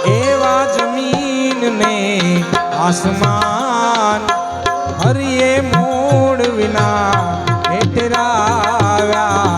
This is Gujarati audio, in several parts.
એવા જમીન ને આસમાન હરિએ મૂળ વિના હેઠરાવ્યા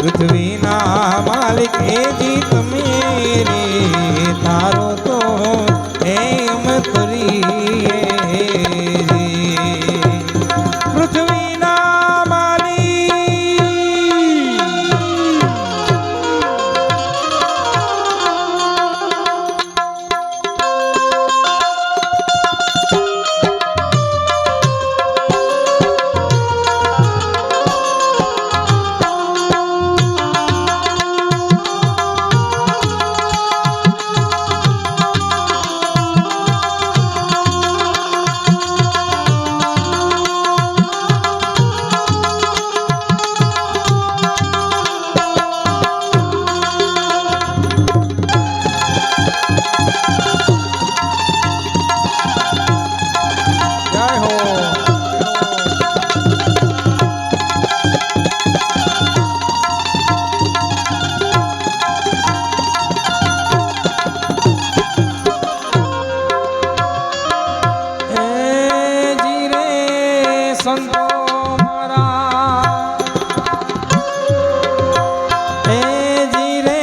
પૃથ્વીના માલિક એ જીત મેરે તારો તો એમ તરીએ પૃથ્વીના માલિક સંતો મારા હે જી રે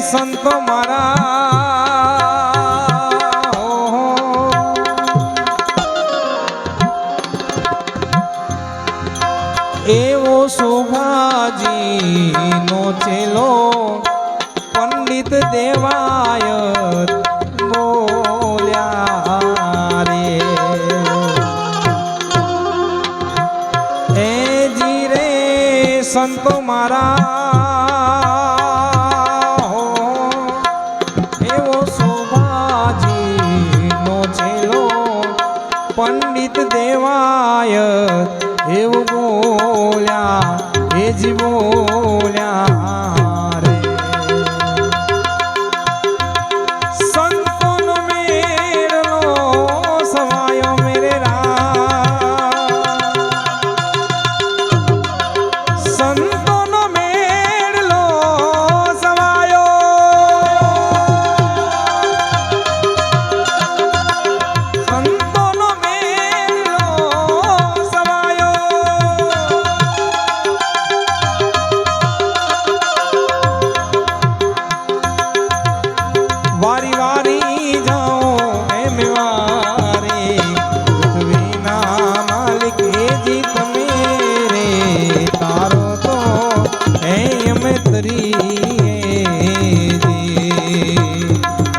સંતો મારા એવો શોભાજી નો ચેલો પંડિત દેવાયત બોલ્યા રે સંતો મારા એવો શોભાજી નો છેલો પંડિત દેવાયત એવું બોલ્યા એ જી બોલ્યા રે સંતોનો મેળો સવાયો મેરે સંતોનો મેળો સવાયો સંતોનો મેળો સવાયો વારી વારી જાઓ એમ વારે પૃથ્વીના માલિક એ જી તમે રે તારો તો એમ તરીએ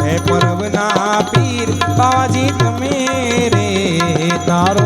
હે પરવના પીર બાજી તમે રે તારો